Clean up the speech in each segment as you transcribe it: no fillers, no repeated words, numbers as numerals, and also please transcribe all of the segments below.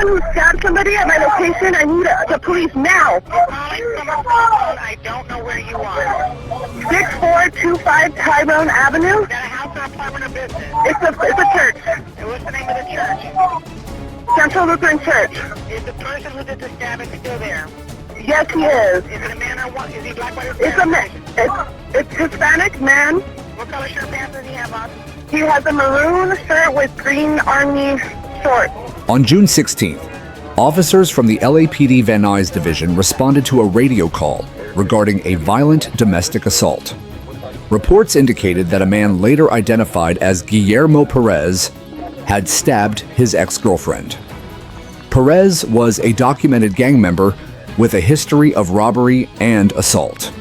man who stabbed somebody at my location. I need the police now. I don't know where you are. 6425 Tyrone Avenue. Is that a house or apartment or business? It's a church. And what's the name of the church? Central Lutheran Church. Is the person who did the stabbing still there? Yes, he is. Is it a man or what? Is he black, white, or It's a man. It's Hispanic man. What color shirt pants does he have on? He has a maroon shirt with green army shorts. On June 16th, officers from the LAPD Van Nuys Division responded to a radio call regarding a violent domestic assault. Reports indicated that a man later identified as Guillermo Perez had stabbed his ex-girlfriend. Perez was a documented gang member with a history of robbery and assault.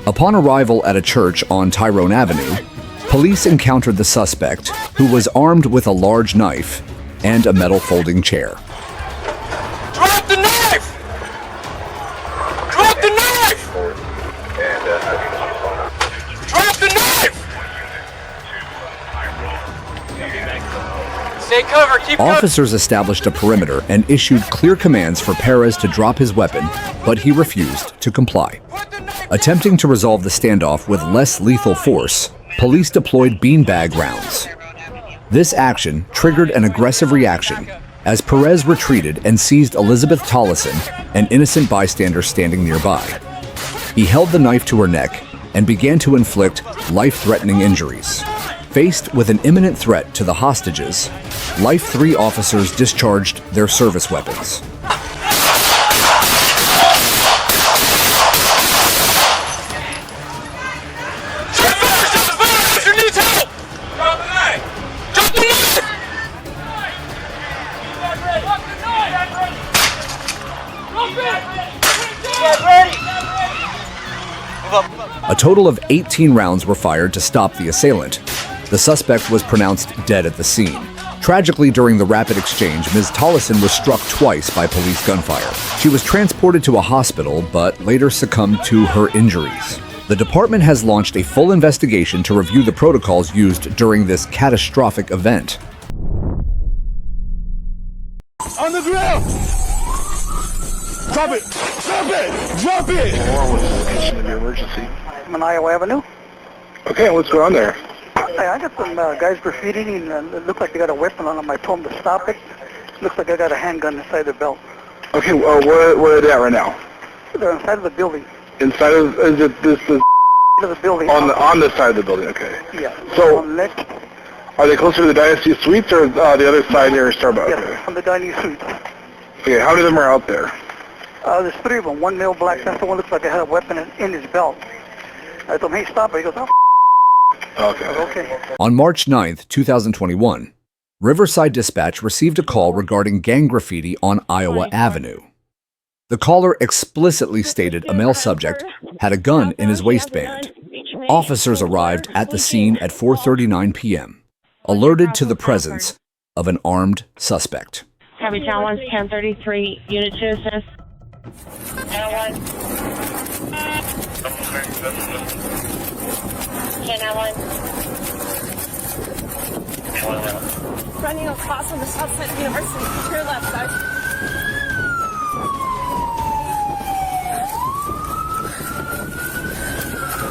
Upon arrival at a church on Tyrone Avenue, police encountered the suspect, who was armed with a large knife and a metal folding chair. Drop the knife! Drop the knife! Drop the knife! Stay covered, keep covered. Officers established a perimeter and issued clear commands for Perez to drop his weapon, but he refused to comply. Attempting to resolve the standoff with less lethal force, police deployed beanbag rounds. This action triggered an aggressive reaction as Perez retreated and seized Elizabeth Tollison, an innocent bystander standing nearby. He held the knife to her neck and began to inflict life-threatening injuries. Faced with an imminent threat to the hostages, Life 3 officers discharged their service weapons. A total of 18 rounds were fired to stop the assailant. The suspect was pronounced dead at the scene. Tragically, during the rapid exchange, Ms. Tollison was struck twice by police gunfire. She was transported to a hospital, but later succumbed to her injuries. The department has launched a full investigation to review the protocols used during this catastrophic event. On the ground! Drop it! Drop it! Drop it! What was the location of your emergency? I'm on Iowa Avenue. Okay, what's going on there? Hey, I got some guys graffitiing and it looks like they got a weapon on them. I told them to stop it. Looks like I got a handgun inside their belt. Okay, where are they at right now? They're inside of the building. Inside of, is it this is Of the building. on the side of the building? Okay. Yeah. So, On the left. are they closer to the Dynasty Suites or the other side near Starbucks? Yes, Okay. on the dining suite. Okay, how many of them are out there? There's three of them. One male black. That's the one looks like he had a weapon in his belt. I told him, hey, stop it. He goes, oh, Okay. okay. On March 9th, 2021, Riverside Dispatch received a call regarding gang graffiti on Iowa Avenue. The caller explicitly stated a male subject had a gun in his waistband. Officers arrived at the scene at 4:39 p.m., alerted to the presence of an armed suspect. Heavy Challenge 1033, unit to assist. Running across on the south side of the university. To your left side.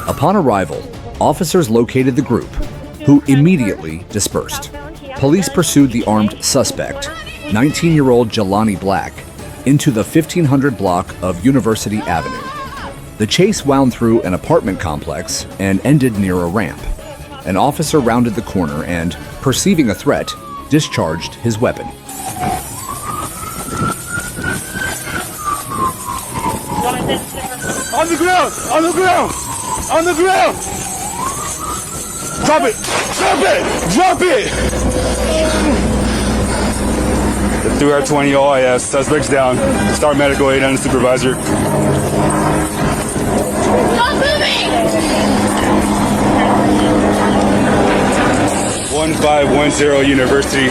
Upon arrival, officers located the group, who immediately dispersed. Police pursued the armed suspect, 19-year-old Jelani Black, into the 1500 block of University Avenue. The chase wound through an apartment complex and ended near a ramp. An officer rounded the corner and, perceiving a threat, discharged his weapon. On the ground! On the ground! On the ground! Drop it! Drop it! Drop it! The 3R20 OIS, suspect's down. Start medical aid on the supervisor. Stop moving! 1510 University.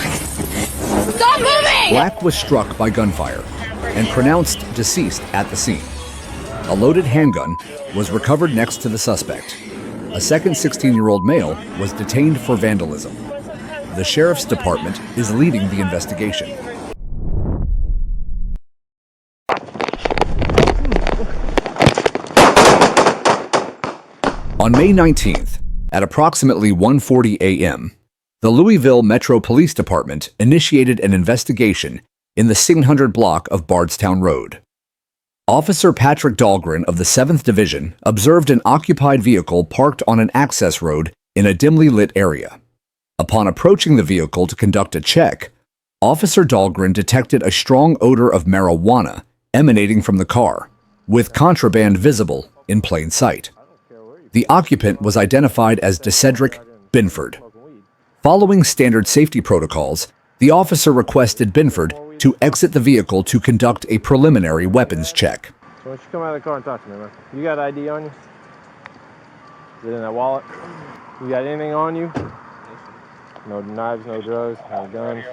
Stop moving! Black was struck by gunfire and pronounced deceased at the scene. A loaded handgun was recovered next to the suspect. A second 16-year-old male was detained for vandalism. The sheriff's department is leading the investigation. On May 19th, at approximately 1:40 a.m., the Louisville Metro Police Department initiated an investigation in the 1600 block of Bardstown Road. Officer Patrick Dahlgren of the 7th Division observed an occupied vehicle parked on an access road in a dimly lit area. Upon approaching the vehicle to conduct a check, Officer Dahlgren detected a strong odor of marijuana emanating from the car, with contraband visible in plain sight. The occupant was identified as DeCedric Binford. Following standard safety protocols, the officer requested Binford to exit the vehicle to conduct a preliminary weapons check. So why don't you come out of the car and talk to me, man? You got ID on you? Is it in that wallet? You got anything on you? No knives, no drugs, no guns?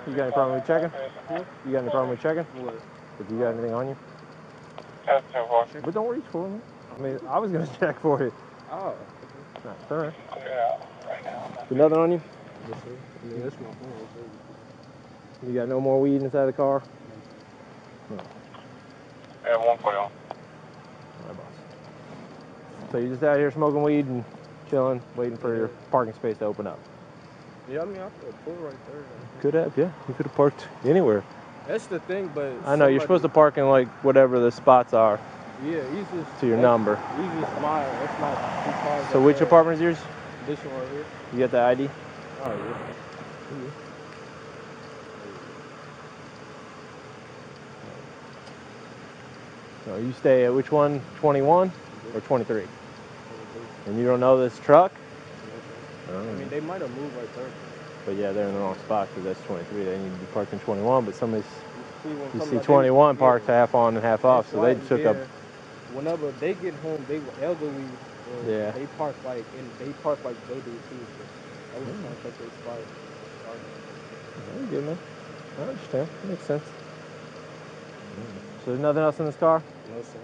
You got any problem with checking? You got any problem with checking? If you got anything on you? But don't reach for me. I mean, I was going to check for it. Oh. Not sure. There's nothing on you? Yes, sir. I mean, that's my phone. You got no more weed inside the car? No. Yeah, 1 point on. All right, boss. So you're just out here smoking weed and chilling, waiting for your parking space to open up? Yeah, I mean, I could pull right there. Could have, yeah. You could have parked anywhere. That's the thing, but... I know, you're supposed to park in, like, whatever the spots are. Yeah, he's just... To your number. He's just smile. That's not... Two cars So which apartment is yours? This one right here. You got the ID? Oh, yeah. So you stay at which one? 21 or 23? And you don't know this truck? I mean, they might have moved right there. But yeah, they're in the wrong spot because that's 23. They need to be parked in 21, but some of these, you see like 21 parked half on and half off, so they took up. Whenever they get home, they were elderly. Yeah. They park like they do too. So I was trying to take their spot. Very good, man. I understand. Makes sense. So there's nothing else in this car? No, sir.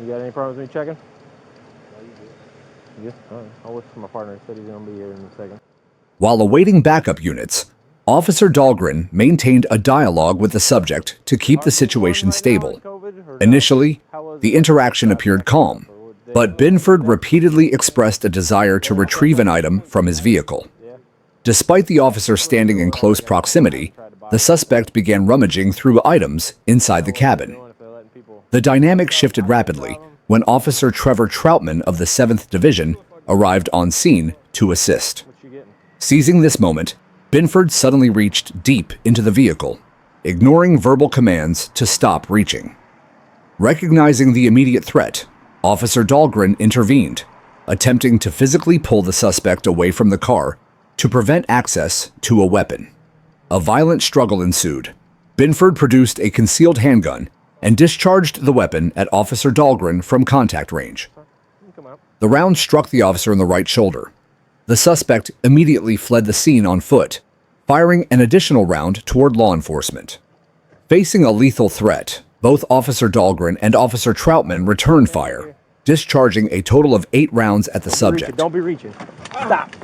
You got any problems with me checking? No, you good. You good? All right. I'll wait for my partner. He said he's going to be here in a second. While awaiting backup units, Officer Dahlgren maintained a dialogue with the subject to keep the situation stable. Initially, the interaction appeared calm, but Binford repeatedly expressed a desire to retrieve an item from his vehicle. Despite the officer standing in close proximity, the suspect began rummaging through items inside the cabin. The dynamic shifted rapidly when Officer Trevor Troutman of the 7th Division arrived on scene to assist. Seizing this moment, Binford suddenly reached deep into the vehicle, ignoring verbal commands to stop reaching. Recognizing the immediate threat, Officer Dahlgren intervened, attempting to physically pull the suspect away from the car to prevent access to a weapon. A violent struggle ensued. Binford produced a concealed handgun and discharged the weapon at Officer Dahlgren from contact range. The round struck the officer in the right shoulder. The suspect immediately fled the scene on foot, firing an additional round toward law enforcement. Facing a lethal threat, both Officer Dahlgren and Officer Troutman returned fire, discharging a total of 8 rounds at the subject. Don't be reaching. Stop.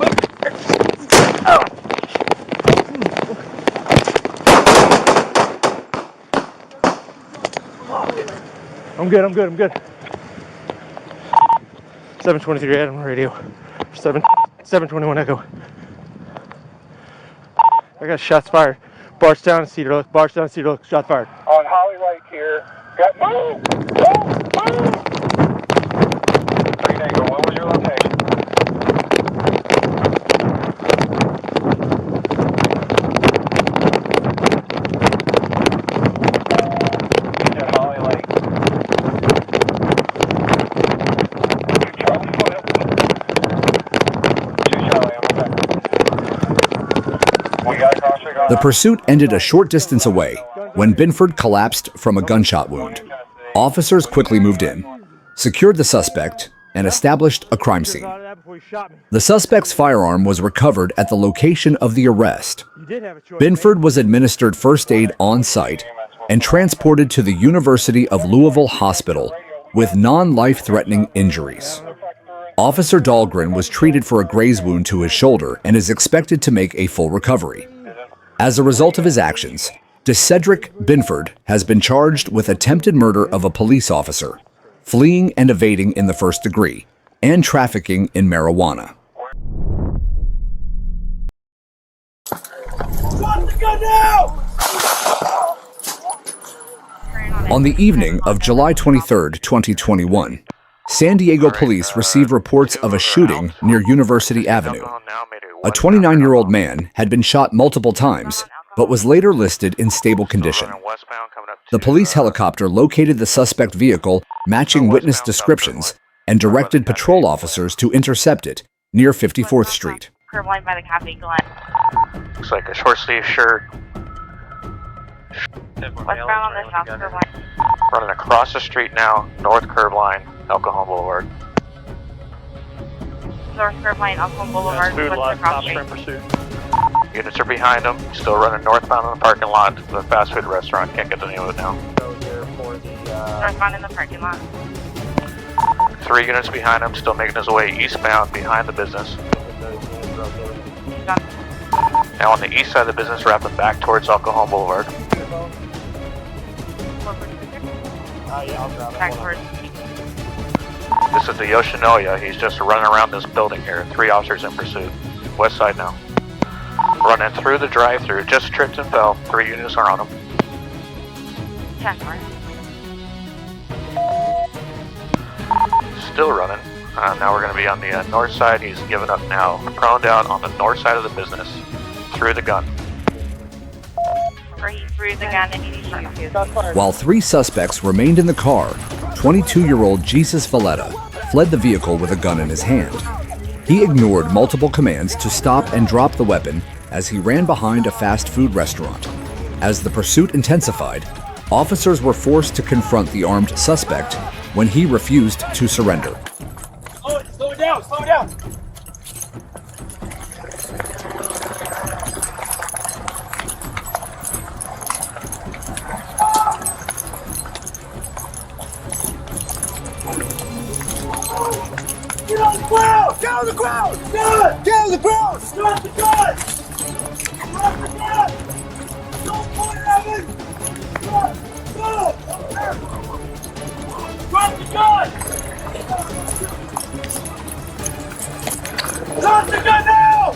I'm good. 723 Adam radio. 721 Echo. I got shots fired. Bardstown and Cedar Look. Shot fired. On Holly Lake here. Got move! Move! 3 Tango, what was your location? Yeah, Holly Lake. The pursuit ended a short distance away when Binford collapsed from a gunshot wound. Officers quickly moved in, secured the suspect, and established a crime scene. The suspect's firearm was recovered at the location of the arrest. Binford was administered first aid on site and transported to the University of Louisville Hospital with non-life-threatening injuries. Officer Dahlgren was treated for a graze wound to his shoulder and is expected to make a full recovery. As a result of his actions, Cedric Binford has been charged with attempted murder of a police officer, fleeing and evading in the first degree, and trafficking in marijuana. On the evening of July 23, 2021, San Diego police received reports of a shooting near University Avenue. A 29-year-old man had been shot multiple times, but was later listed in stable condition. The police helicopter located the suspect vehicle matching witness descriptions and directed patrol officers to intercept it near 54th Street. Curb line by the cafe, Glen. Looks like a short sleeve shirt. Westbound on the south curb line. Running across the street now, north curb line, El Cajon Boulevard. North curb line, Elkhorn Boulevard, west across street. Units are behind him, still running northbound in the parking lot of the fast food restaurant. Can't get the name of it now. Northbound in the parking lot. 3 units behind him, still making his way eastbound behind the business. Now on the east side of the business, wrapping back towards El Cajon Boulevard. Back towards. This is the Yoshinoya. He's just running around this building here. 3 officers in pursuit. West side now. Running through the drive-thru. Just tripped and fell. 3 units are on him. 10 more. Still running. Now we're going to be on the north side. He's given up now. Prone down on the north side of the business. Through the gun. He threw the gun and he shot. While 3 suspects remained in the car, 22-year-old Jesus Valletta fled the vehicle with a gun in his hand. He ignored multiple commands to stop and drop the weapon as he ran behind a fast food restaurant. As the pursuit intensified, officers were forced to confront the armed suspect when he refused to surrender. Slow it down, slow it down. Get on the ground! Get on the ground! Get on the ground! Drop the gun! Drop the gun! Don't point at me! Drop the gun! Drop the gun now!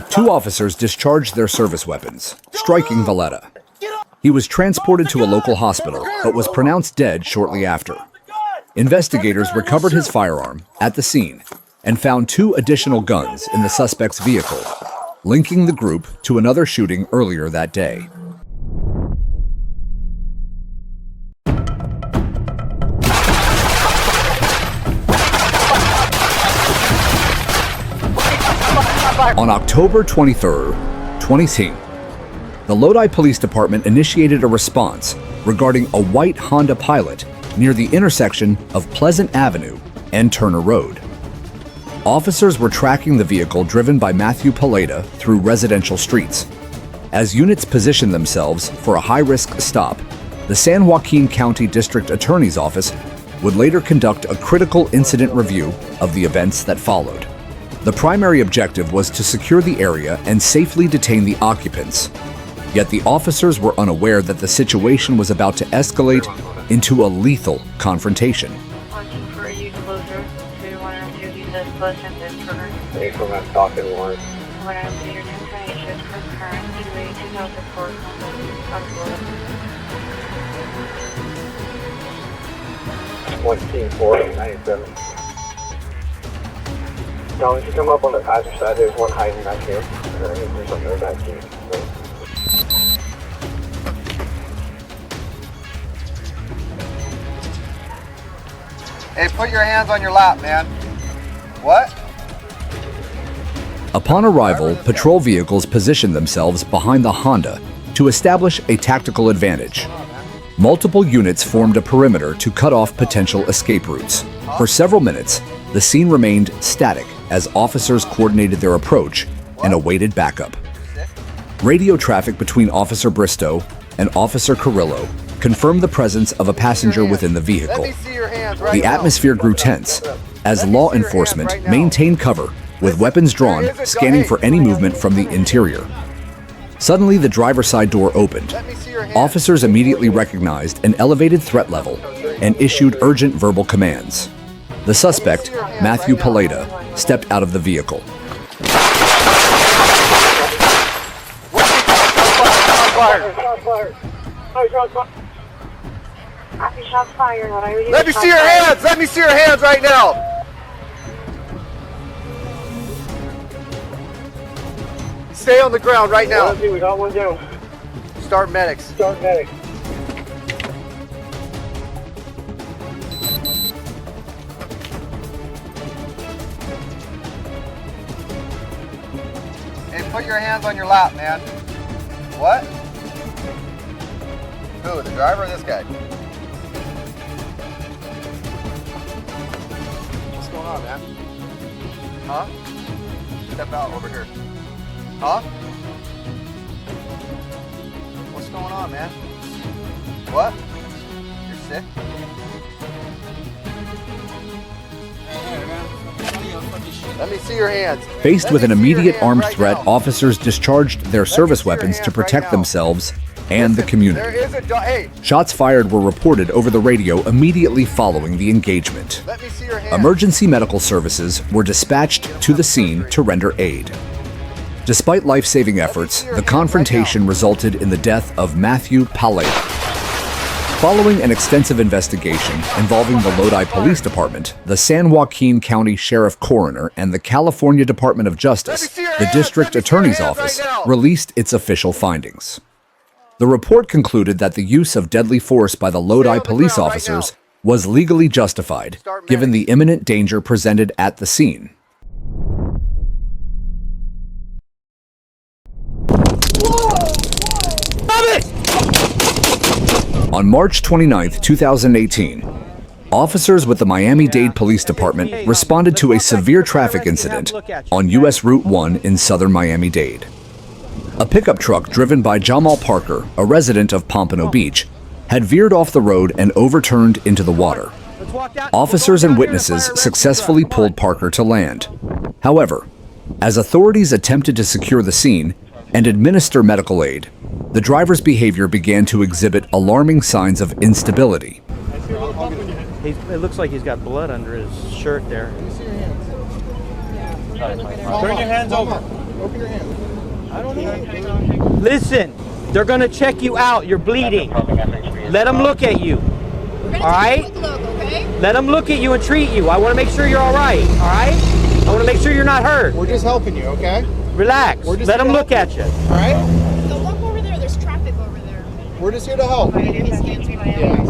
2 officers discharged their service weapons, striking Valletta. He was transported to a local hospital, but was pronounced dead shortly after. Investigators recovered his firearm at the scene and found 2 additional guns in the suspect's vehicle, linking the group to another shooting earlier that day. On October 23, 2010, the Lodi Police Department initiated a response regarding a white Honda Pilot near the intersection of Pleasant Avenue and Turner Road. Officers were tracking the vehicle driven by Matthew Paleta through residential streets. As units positioned themselves for a high-risk stop, the San Joaquin County District Attorney's Office would later conduct a critical incident review of the events that followed. The primary objective was to secure the area and safely detain the occupants. Yet the officers were unaware that the situation was about to escalate into a lethal confrontation. Looking for you closer to 102, he says Pleasant and Turner. Hey, from that talking one. 102, your destination is for current EUA 2004 on 1T497. Don't you come up on the passenger side, there's one hiding back here. There's something back here. Hey, put your hands on your lap, man. What? Upon arrival, patrol vehicles positioned themselves behind the Honda to establish a tactical advantage. Multiple units formed a perimeter to cut off potential escape routes. For several minutes, the scene remained static as officers coordinated their approach and awaited backup. Radio traffic between Officer Bristow and Officer Carrillo confirmed the presence of a passenger within the vehicle. Let me see your hands right The now. atmosphere grew tense as law enforcement maintained cover with weapons drawn, scanning for any movement from the interior. Suddenly, the driver's side door opened. Officers immediately recognized an elevated threat level and issued urgent verbal commands. The suspect, Matthew Paleta, stepped out of the vehicle. Let me see your hands! Let me see your hands right now! Stay on the ground right now. We got one down. Start medics. Start medic. Hey, put your hands on your lap, man. What? Who, the driver or this guy? What's going on, man? Huh? Step out over here. Huh? What's going on, man? What? You're sick? Let me see your hands. Faced with an immediate armed threat, officers discharged their service weapons to protect themselves and the community. Shots fired were reported over the radio immediately following the engagement. Emergency medical services were dispatched to the scene to render aid. Despite life-saving efforts, the confrontation resulted in the death of Matthew Paleta. Following an extensive investigation involving the Lodi Police Department, the San Joaquin County Sheriff Coroner, and the California Department of Justice, the District Attorney's Office released its official findings. The report concluded that the use of deadly force by the Lodi police officers was legally justified, given the imminent danger presented at the scene. On March 29, 2018, officers with the Miami-Dade Police Department responded to a severe traffic incident on U.S. Route 1 in southern Miami-Dade. A pickup truck driven by Jamal Parker, a resident of Pompano Beach, had veered off the road and overturned into the water. Officers and witnesses successfully pulled Parker to land. However, as authorities attempted to secure the scene and administer medical aid, the driver's behavior began to exhibit alarming signs of instability. It looks like he's got blood under his shirt there. Turn your hands over. Open your hands. I don't know. Listen, they're going to check you out. You're bleeding. Let them look at you. All right? Let them look at you and treat you. I want to make sure you're all right. All right? I want to make sure you're not hurt. We're just helping you, okay? Relax. Let them look at you. All right? So look over there. There's traffic over there. We're just here to help. His hands are Yeah.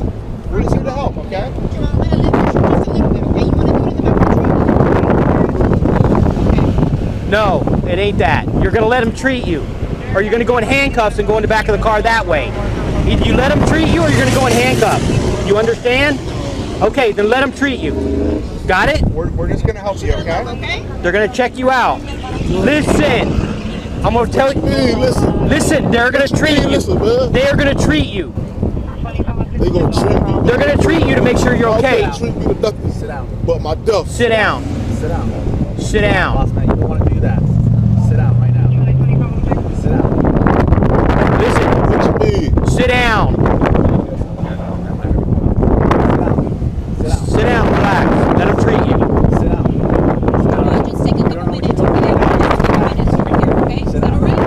We're just here to help, okay? Do you want to lift your shoulders a little bit, okay? You want to do it in the back of the truck? No, it ain't that. You're going to let them treat you. Or you're going to go in handcuffs and go in the back of the car that way. Either you let them treat you or you're going to go in handcuffs. You understand? Okay, then let them treat you. Got it? We're just going to help you, okay? They're going to check you out. Listen. I'm going to tell you. Hey, listen. Listen, they're going to treat you. Listen, man. They're going to treat you. They're going to treat me. They're going to treat you to make sure you're okay. They're treat me to nothing. Sit down. But my death. Sit down. Sit down. Sit down. Boss man, you don't want to do that. Sit down right now. Sit down. Listen. What you mean? Sit down. Sit down, relax. Let them treat you. Sit down. Just take a couple minutes to get out. Okay? Is that all right?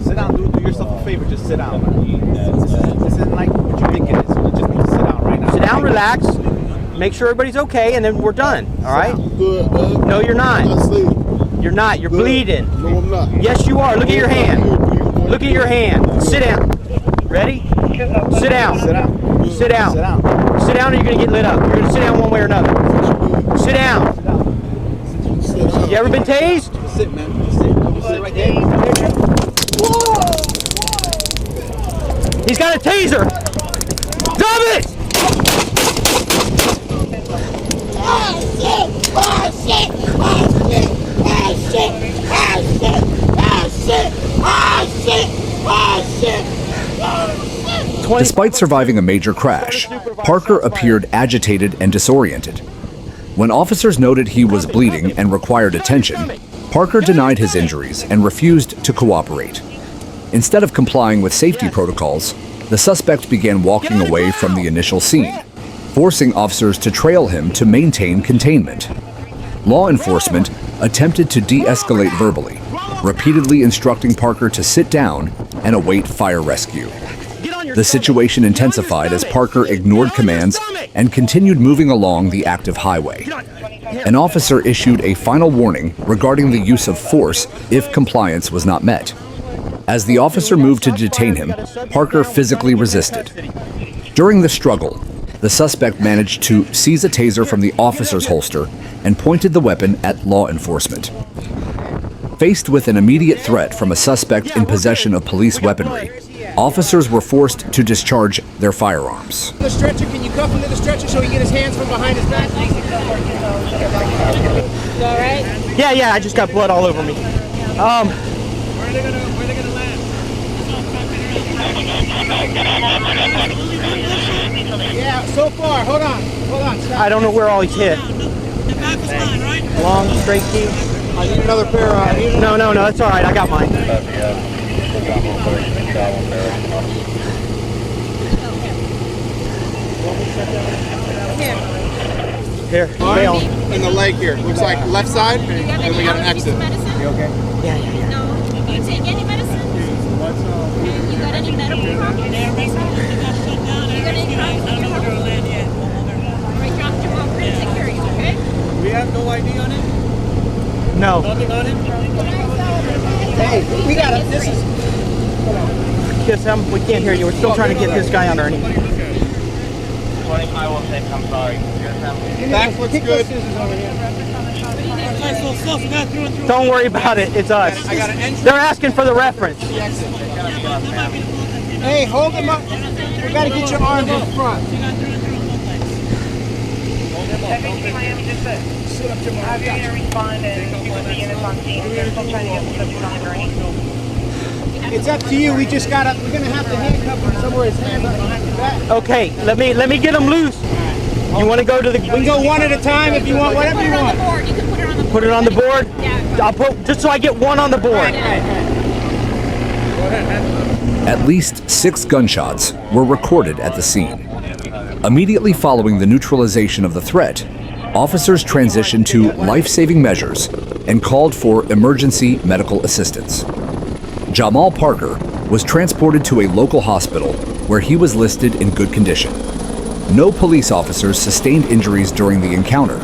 Sit down, do yourself a favor. Just sit down. This isn't like what you think it is. You just need to sit down right now. Sit down, relax. Make sure everybody's okay, and then we're done. All right? Good, man. No, you're not. I see. You're not. You're Good. bleeding. No, I'm not. Yes, you are. Look at your hand. Look at your hand. Sit down. Ready? Sit down. Sit down. Sit down. Sit down. Sit down or you're going to get lit up. You're going to sit down one way or another. Sit down. Sit down. You ever been tased? Just sit, man. Just sit. Just sit right there. He's got a taser. Drop it! Oh shit! Despite surviving a major crash, Parker appeared agitated and disoriented. When officers noted he was bleeding and required attention, Parker denied his injuries and refused to cooperate. Instead of complying with safety protocols, the suspect began walking away from the initial scene, forcing officers to trail him to maintain containment. Law enforcement attempted to de-escalate verbally, repeatedly instructing Parker to sit down and await fire rescue. The situation intensified as Parker ignored commands and continued moving along the active highway. An officer issued a final warning regarding the use of force if compliance was not met. As the officer moved to detain him, Parker physically resisted. During the struggle, the suspect managed to seize a taser from the officer's holster and pointed the weapon at law enforcement. Faced with an immediate threat from a suspect in possession of police weaponry, officers were forced to discharge their firearms. The stretcher, can you cuff him to the stretcher so he can get his hands from behind his back? You all right? Yeah, I just got blood all over me. Where are they gonna land? Yeah, so far, hold on, stop. I don't know where all he's hit. The back is fine, right? Long, straight key. I need another pair of... No, that's all right, I got mine. Here, bail. In the leg here. Looks like left side, and we got an exit. You okay? Yeah. No. Do you take any medicine? You got any medical problems? You got any problems with your heart? Right, drop your mom. We're going to take care of you, okay? We have no ID on him? No. Nothing on him? Hey, we got it. This is... Yes, we can't hear you. We're still trying to get this guy underneath. I will say I'm sorry. Back looks good. Don't worry about it. It's us. They're asking for the reference. Hey, hold him up. We got to get your arms in front. Sit up, Jim. Have your unit respond and people in the units on scene. They're still trying to get the subject on the gurney. It's up to you. We're gonna have to handcuff him somewhere his hands are behind his back. Okay, let me get him loose. You want to go to the? We can go one at a time if you want. Whatever you want. You can put it on the board. Put it on the board. Yeah. I'll put just so I get one on the board. At least 6 gunshots were recorded at the scene. Immediately following the neutralization of the threat, officers transitioned to life-saving measures and called for emergency medical assistance. Jamal Parker was transported to a local hospital where he was listed in good condition. No police officers sustained injuries during the encounter.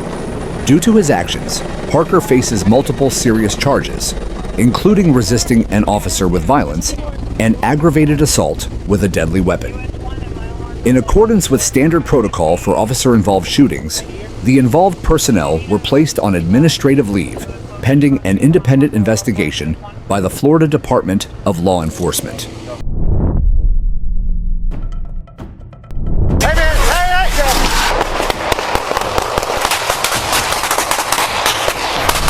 Due to his actions, Parker faces multiple serious charges, including resisting an officer with violence and aggravated assault with a deadly weapon. In accordance with standard protocol for officer-involved shootings, the involved personnel were placed on administrative leave pending an independent investigation by the Florida Department of Law Enforcement.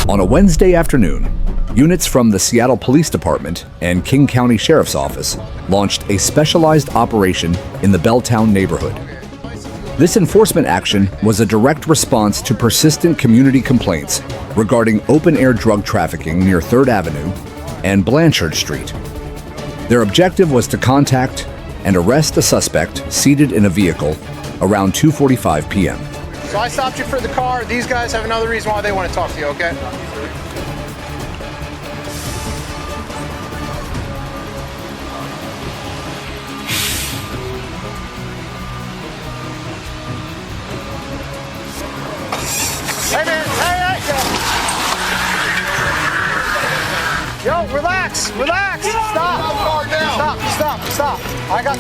On a Wednesday afternoon, units from the Seattle Police Department and King County Sheriff's Office launched a specialized operation in the Belltown neighborhood. This enforcement action was a direct response to persistent community complaints regarding open-air drug trafficking near 3rd Avenue and Blanchard Street. Their objective was to contact and arrest a suspect seated in a vehicle around 2:45 p.m. So I stopped you for the car. These guys have another reason why they want to talk to you, okay? Hey man, hey! Yo, relax! Stop! I got.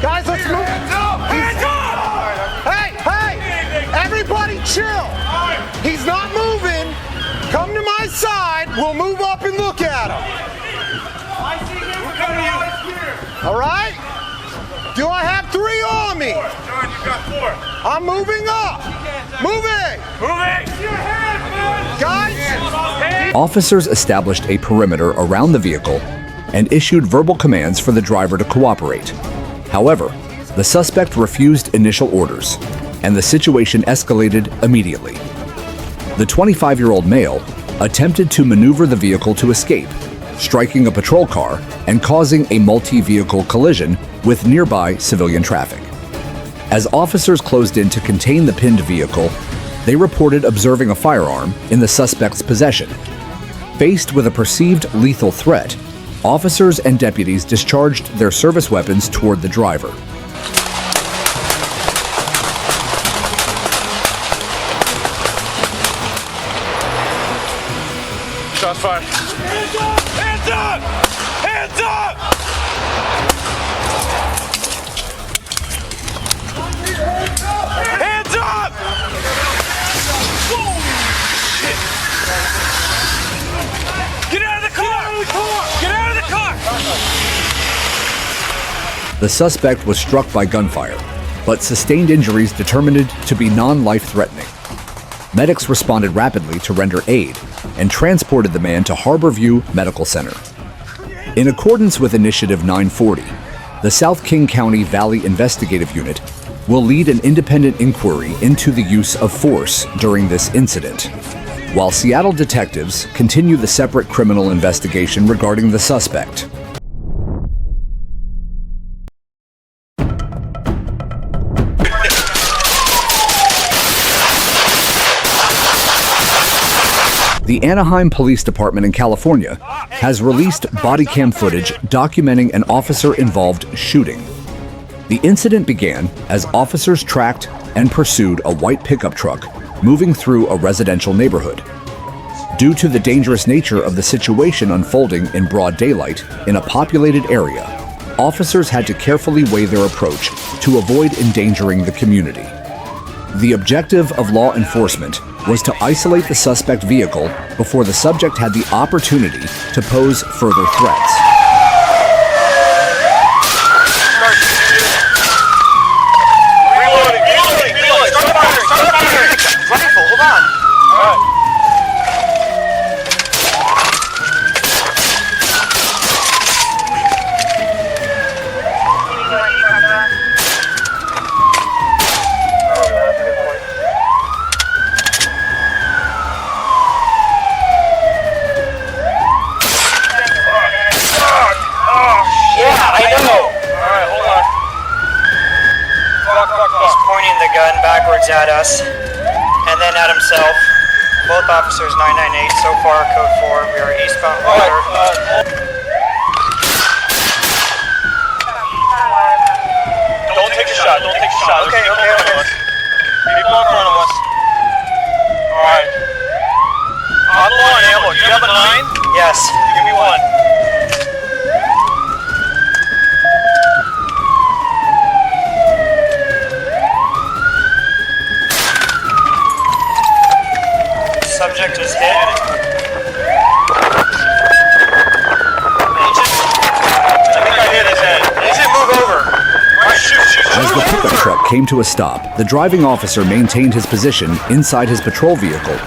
Guys, let's move. Hey! Everybody chill. He's not moving. Come to my side. We'll move up and look at him. All right? Do I have 3 on me? John, you got 4. I'm moving up. Moving. Guys. Officers established a perimeter around the vehicle and issued verbal commands for the driver to cooperate. However, the suspect refused initial orders, and the situation escalated immediately. The 25-year-old male attempted to maneuver the vehicle to escape, striking a patrol car and causing a multi-vehicle collision with nearby civilian traffic. As officers closed in to contain the pinned vehicle, they reported observing a firearm in the suspect's possession. Faced with a perceived lethal threat, officers and deputies discharged their service weapons toward the driver. Shots fired. Hands up! Hands up! Hands up! Hands up! Get out of the car! Get out of the car! The suspect was struck by gunfire, but sustained injuries determined to be non-life-threatening. Medics responded rapidly to render aid and transported the man to Harborview Medical Center. In accordance with Initiative 940, the South King County Valley Investigative Unit will lead an independent inquiry into the use of force during this incident, while Seattle detectives continue the separate criminal investigation regarding the suspect. The Anaheim Police Department in California has released Bodycam footage documenting an officer-involved shooting. The incident began as officers tracked and pursued a white pickup truck moving through a residential neighborhood. Due to the dangerous nature of the situation unfolding in broad daylight in a populated area, officers had to carefully weigh their approach to avoid endangering the community. The objective of law enforcement was to isolate the suspect vehicle before the subject had the opportunity to pose further threats. Reloading! Start firing! Rifle, hold on. All right. Backwards at us, and then at himself. Both officers 998, so far code 4, we are eastbound water. Don't take a shot, Okay. People in front of us. Alright. I'm low on ammo. Do you have a 9? Yes. Give me 1. Subject is hit. I think I hit his head. Agent, move over. Right, shoot. As the pickup truck came to a stop, the driving officer maintained his position inside his patrol vehicle,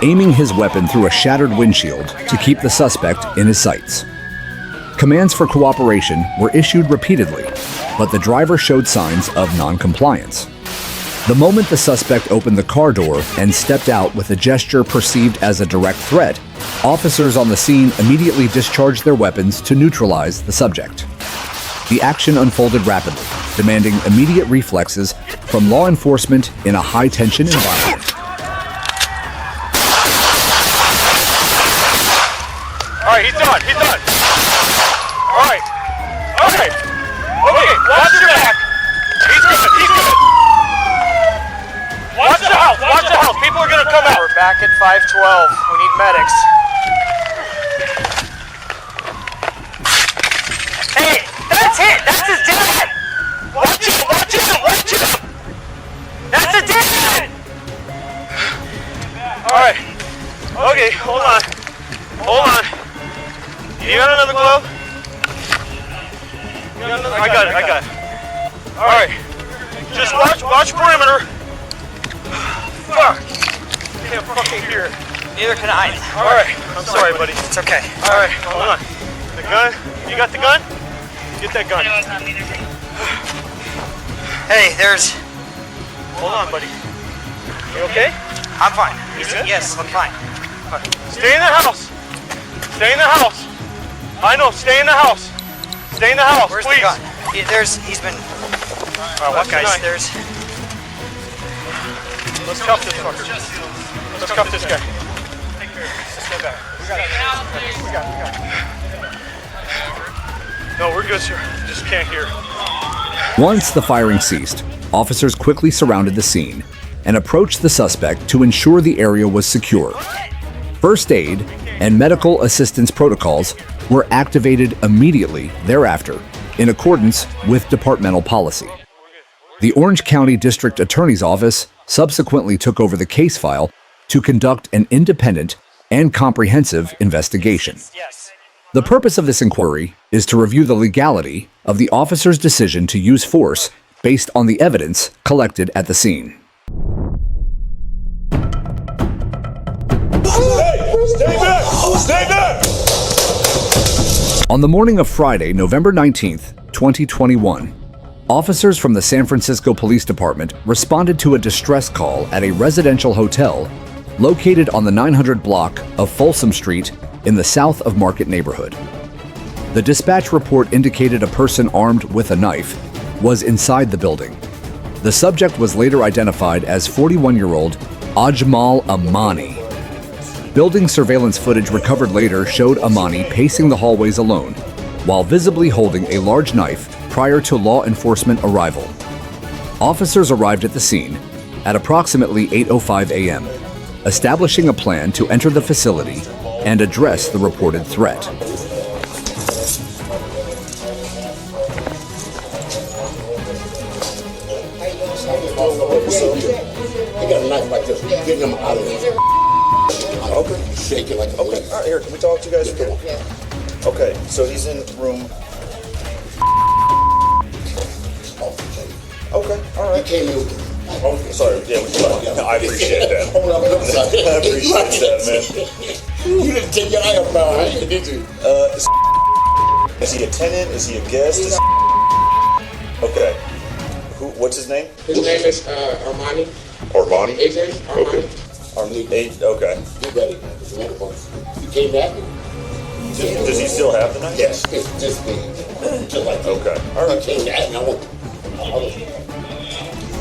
aiming his weapon through a shattered windshield to keep the suspect in his sights. Commands for cooperation were issued repeatedly, but the driver showed signs of non-compliance. The moment the suspect opened the car door and stepped out with a gesture perceived as a direct threat, officers on the scene immediately discharged their weapons to neutralize the subject. The action unfolded rapidly, demanding immediate reflexes from law enforcement in a high-tension environment. All right, he's done. All right. Okay, watch your back. He's good. Watch the house. People are gonna come out. We're back at 512. We need medics. Hey, that's it. That's his dad. Watch it. That's his dad. All right. Okay, hold on. You got another glove? I got it. All right. Just watch perimeter. Fuck. Can't fucking hear. Neither can I. All right. I'm sorry, buddy. It's okay. All right. Hold on. The gun. You got the gun? Get that gun. Hey, there's... Hold on, buddy. You okay? I'm fine. You good? Yes, I'm fine. Stay in the house. Stay in the house. I know. Stay in the house. Stay in the house, Where's please. the gun? He's been... All right, watch guys, the knife. there's... Let's cuff this fucker. Let's cuff this guy. Let's go back. We got it. No, we're good, sir. Just can't hear. Once the firing ceased, officers quickly surrounded the scene and approached the suspect to ensure the area was secure. First aid and medical assistance protocols were activated immediately thereafter in accordance with departmental policy. The Orange County District Attorney's Office subsequently took over the case file to conduct an independent and comprehensive investigation. The purpose of this inquiry is to review the legality of the officer's decision to use force based on the evidence collected at the scene. Stay back! Stay back! On the morning of Friday, November 19th, 2021, officers from the San Francisco Police Department responded to a distress call at a residential hotel located on the 900 block of Folsom Street in the South of Market neighborhood. The dispatch report indicated a person armed with a knife was inside the building. The subject was later identified as 41-year-old Ajmal Amani. Building surveillance footage recovered later showed Amani pacing the hallways alone, while visibly holding a large knife prior to law enforcement arrival. Officers arrived at the scene at approximately 8:05 a.m., establishing a plan to enter the facility and address the reported threat. He got a knife like this. Get him out of there. Okay. Shake it like a okay. All right, here. Can we talk to you guys? Okay. So he's in room. Okay. All right. He came in. Okay. Sorry. Yeah, we can. I appreciate that. Hold up. I appreciate that, man. You didn't take your eye off now, did you? Is he a tenant? Is he a guest? Okay. What's his name? His name is Armani. Armani? AJ? Armani. Okay. Okay. You ready? You came back? Does he still have the knife? Yes. Just me. Just like that. Okay. All right. He came back and I went. Did you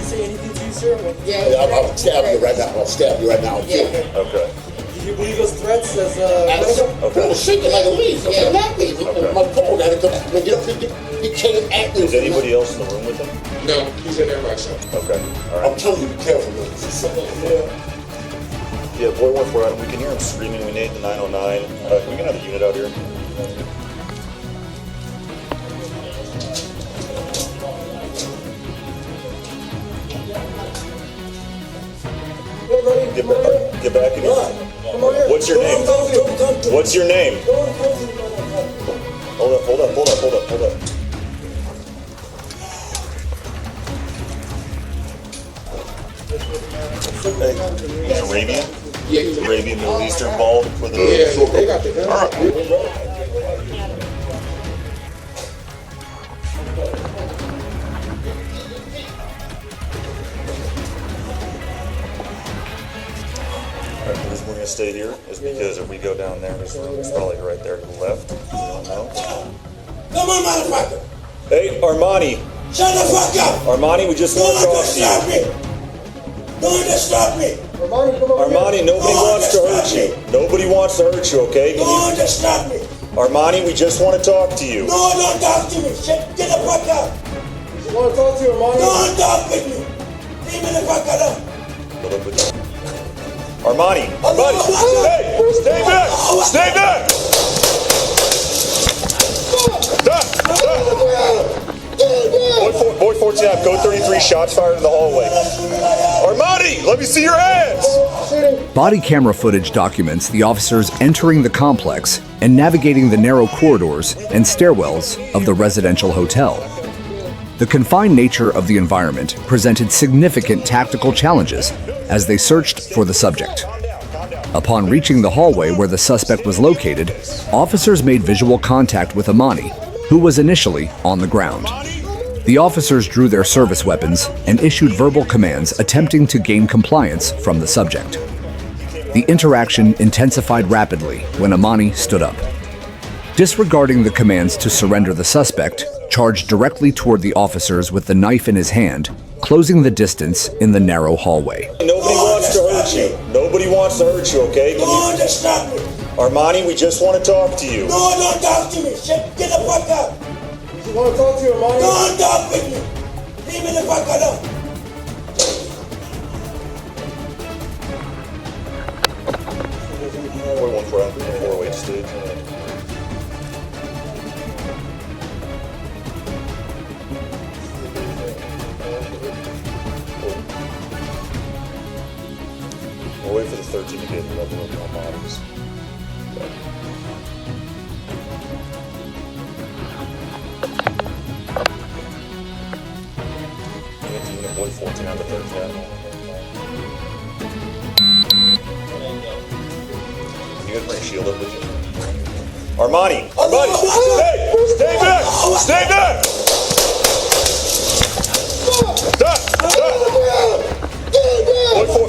say anything to you, sir? Yeah, I'll stab you right now. I'll stab you right now. Yeah. Okay. Did you believe those threats as Okay. I was shaking like a leaf. Yeah. My phone had to come. He came at me. Is anybody else in the room with him? No, he's in there by himself. Okay. All right. I'm telling you, be careful, man. Yeah, boy 148, we can hear him screaming. We need the 909. Can we get another unit out here? Get back in here. What's your name? What's your name? Hold up. Hey, he's Arabian? Yeah, he's Arabian, Middle Eastern ball for the... Yeah, they got the gun. All right. Alright, the reason we're going to stay here is because if we go down there, there's room probably right there to the left. We don't know. Come on, motherfucker! Hey, Armani! Shut the fuck up! Armani, we just want to talk to you. Don't disturb me! Armani, nobody wants to hurt you. Nobody wants to hurt you, okay? Don't disturb me! Armani, we just want to talk to you. No, don't talk to me! Get the fuck up! You want to talk to you, Armani? Don't talk with me! Leave me the fuck alone! Armani! Armani! Hey! Stay back! Stay back! Stop! Boy 14, code 33, shots fired in the hallway. Armani! Let me see your hands! Body camera footage documents the officers entering the complex and navigating the narrow corridors and stairwells of the residential hotel. The confined nature of the environment presented significant tactical challenges as they searched for the subject. Upon reaching the hallway where the suspect was located, officers made visual contact with Amani, who was initially on the ground. The officers drew their service weapons and issued verbal commands attempting to gain compliance from the subject. The interaction intensified rapidly when Amani stood up. Disregarding the commands to surrender, the suspect charged directly toward the officers with the knife in his hand, closing the distance in the narrow hallway. Nobody wants to hurt you. Nobody wants to hurt you, okay? No, that's not me. Armani, we just want to talk to you. No, don't talk to me. Shit, get the fuck out. You want to talk to you, Armani? Don't talk with me. Leave me the fuck alone. Four-way stage. We'll wait for the 13 to get the level of our bodies. Unit 114 on the third cat. You guys bring a shield up with you? Armani! Armani! Hey! Stay back! Stay back! Stop! Stop!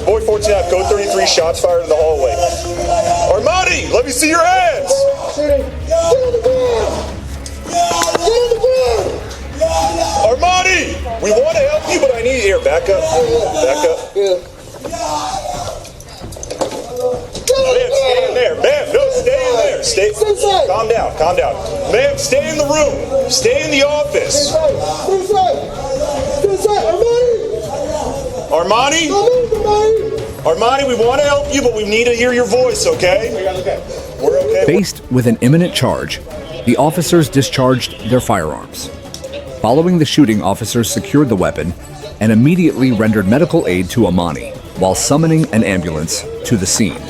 Boy 14 out, code 33, shots fired in the hallway. Armani! Let me see your hands! Armani! We want to help you, but I need... Here, back up. Back up. Ma'am, stay in there. Ma'am, no, stay in there. Stay. Calm down, calm down. Ma'am, stay in the room. Stay in the office. Armani? Armani, we want to help you, but we need to hear your voice, okay? We're okay. Faced with an imminent charge, the officers discharged their firearms. Following the shooting, officers secured the weapon and immediately rendered medical aid to Amani while summoning an ambulance to the scene.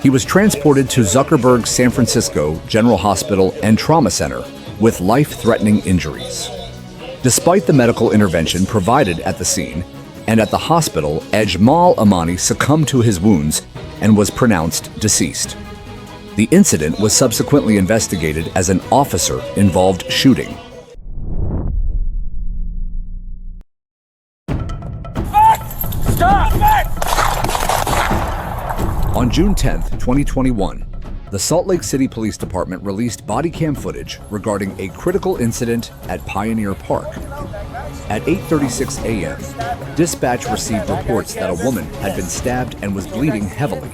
He was transported to Zuckerberg San Francisco General Hospital and Trauma Center with life-threatening injuries. Despite the medical intervention provided at the scene and at the hospital, Ejmal Amani succumbed to his wounds and was pronounced deceased. The incident was subsequently investigated as an officer-involved shooting. On June 10, 2021, the Salt Lake City Police Department released Bodycam footage regarding a critical incident at Pioneer Park. At 8:36 a.m., dispatch received reports that a woman had been stabbed and was bleeding heavily.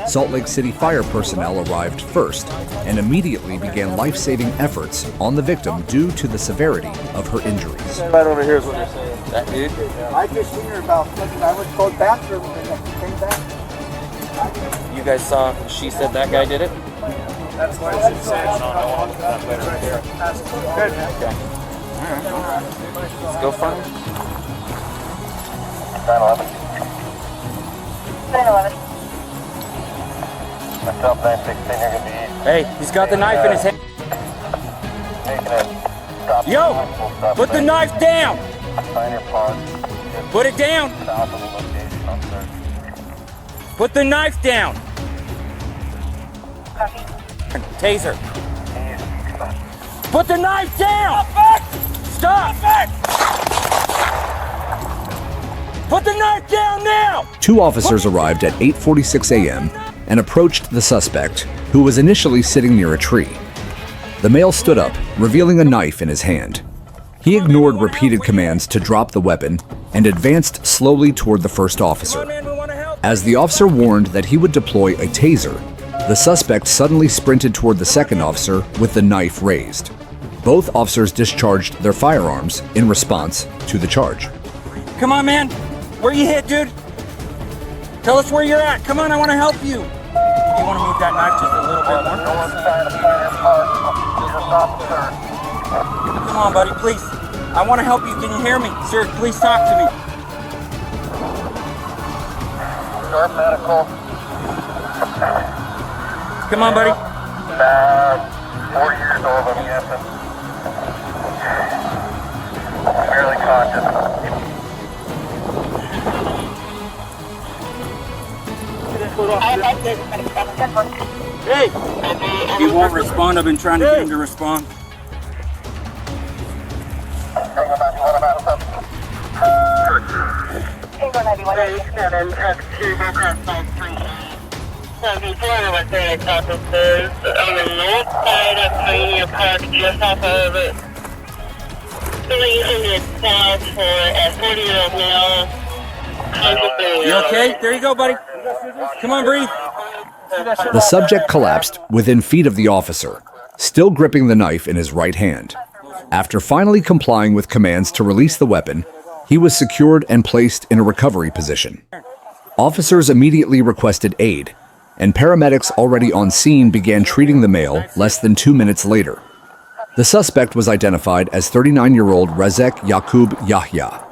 Salt Lake City fire personnel arrived first and immediately began life-saving efforts on the victim due to the severity of her injuries. Right over here is what you're saying. That dude? I just seen her about, I went to the bathroom and I came back. You guys saw, she said that guy did it? That's what she said. That way right here. Good. Okay. Alright. Let's go front. 911. 911. Myself, 916, you're going to be... Hey, he's got the knife in his hand. Making it. Stop. Yo! Put the knife down! Pioneer Park. Put it down! South of the location, I'm sorry. Put the knife down! Taser. Put the knife down! Stop! Put the knife down now! Two officers arrived at 8:46 a.m. and approached the suspect, who was initially sitting near a tree. The male stood up, revealing a knife in his hand. He ignored repeated commands to drop the weapon and advanced slowly toward the first officer. As the officer warned that he would deploy a taser, the suspect suddenly sprinted toward the second officer with the knife raised. Both officers discharged their firearms in response to the charge. Come on, man. Where you hit, dude? Tell us where you're at. Come on, I want to help you. You want to move that knife just a little bit more? Come on, buddy, please. I want to help you. Can you hear me? Sir, please talk to me. Medical. Come on, buddy. About 4 years old, I'm guessing. Barely conscious. Hey! He won't respond. I've been trying to get him to respond. So before I was there at top of stairs, on the north side of Pioneer Park, just off of it. 300 south for a 40-year-old male. You okay? There you go, buddy. Come on, breathe. The subject collapsed within feet of the officer, still gripping the knife in his right hand. After finally complying with commands to release the weapon, he was secured and placed in a recovery position. Officers immediately requested aid, and paramedics already on scene began treating the male less than 2 minutes later. The suspect was identified as 39-year-old Rezek Yaqub Yahya.